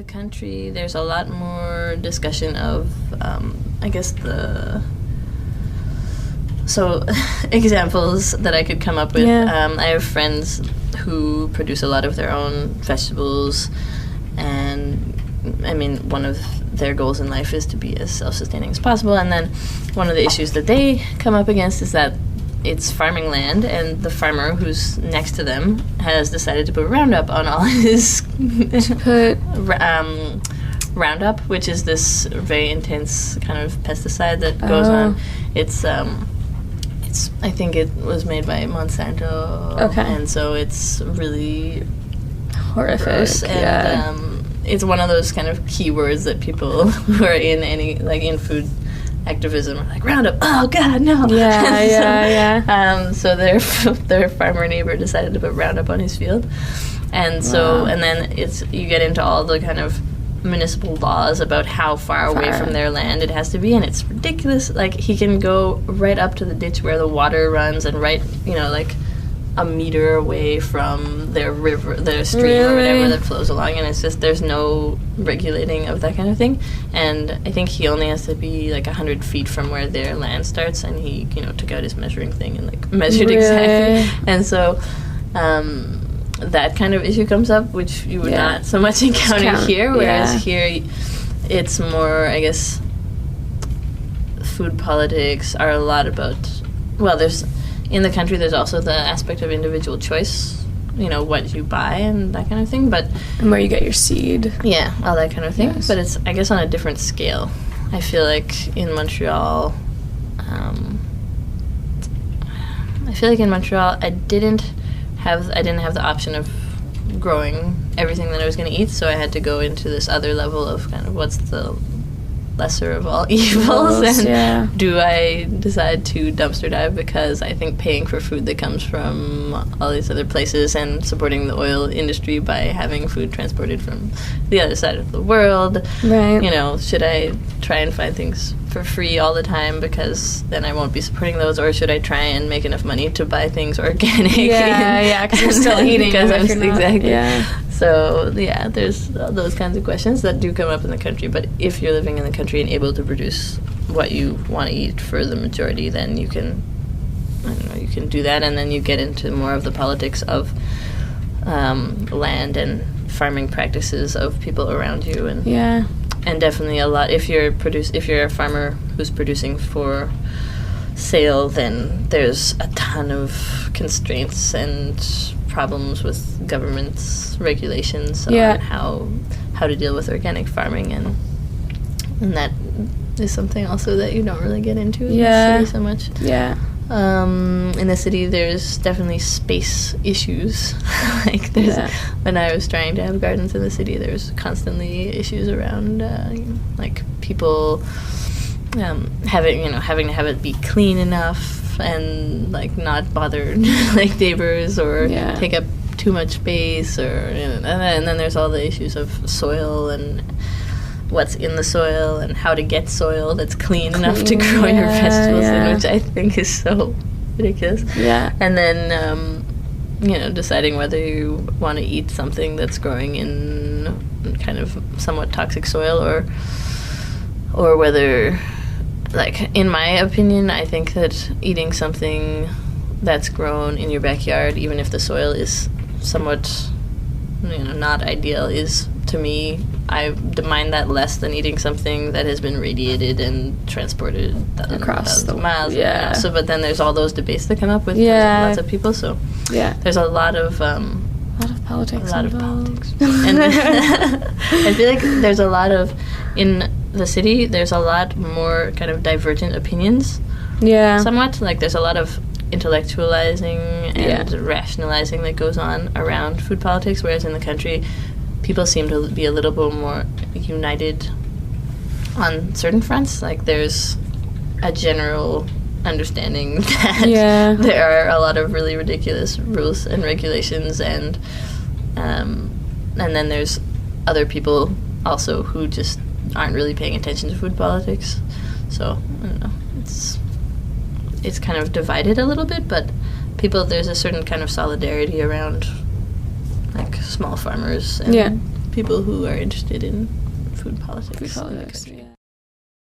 the country, there's a lot more discussion of, I guess, so examples that I could come up with. I have friends who produce a lot of their own vegetables, and I mean, one of their goals in life is to be as self-sustaining as possible. And then one of the issues that they come up against is that it's farming land, and the farmer who's next to them has decided to put Roundup on all his Roundup, which is this very intense kind of pesticide that goes on. It's I think it was made by Monsanto, and so it's really horrific. Gross, and it's one of those kind of keywords that people who are in in food activism are like, Roundup, oh god, no. So their farmer neighbor decided to put Roundup on his field, and so and then you get into all the kind of municipal laws about how far away from their land it has to be, and it's ridiculous. Like, he can go right up to the ditch where the water runs, and right, like a meter away from their river, their stream or whatever that flows along, and it's just, there's no regulating of that kind of thing. And I think he only has to be like 100 feet from where their land starts, and he took out his measuring thing and like measured exactly. And so that kind of issue comes up, which you would not so much encounter here, whereas here it's more, I guess, food politics are a lot about, in the country there's also the aspect of individual choice, what you buy and that kind of thing, and where you get your seed. Yeah, all that kind of thing. Yes. But it's, I guess, on a different scale. I feel like in Montreal, I didn't have the option of growing everything that I was going to eat, so I had to go into this other level of kind of what's the lesser of all evils, and do I decide to dumpster dive because I think paying for food that comes from all these other places and supporting the oil industry by having food transported from the other side of the world, should I try and find things for free all the time because then I won't be supporting those, or should I try and make enough money to buy things organic? Because you're still eating because them. Exactly. So, there's those kinds of questions that do come up in the country. But if you're living in the country and able to produce what you want to eat for the majority, then you can do that. And then you get into more of the politics of land and farming practices of people around you. And definitely a lot, if you're a farmer who's producing for sale, then there's a ton of constraints and problems with government's regulations on how to deal with organic farming, and that is something also that you don't really get into in the city so much. In the city there's definitely space issues. When I was trying to have gardens in the city, there's constantly issues around people having to have it be clean enough and not bother neighbors or take up too much space, and then there's all the issues of soil and what's in the soil and how to get soil that's clean enough to grow your vegetables in, which I think is so ridiculous. And then deciding whether you want to eat something that's growing in kind of somewhat toxic soil or whether, in my opinion, I think that eating something that's grown in your backyard, even if the soil is somewhat, not ideal, is, to me, I mind that less than eating something that has been radiated and transported across the miles. But then there's all those debates that come up with lots of people. So there's a lot of politics. And I feel like there's a lot of, in the city, there's a lot more kind of divergent opinions. Somewhat. There's a lot of intellectualizing and rationalizing that goes on around food politics, whereas in the country, people seem to be a little bit more united on certain fronts. There's a general understanding that there are a lot of really ridiculous rules and regulations, and then there's other people also who just aren't really paying attention to food politics. So I don't know. It's kind of divided a little bit, but there's a certain kind of solidarity around small farmers and people who are interested in food politics. Food politics, yeah.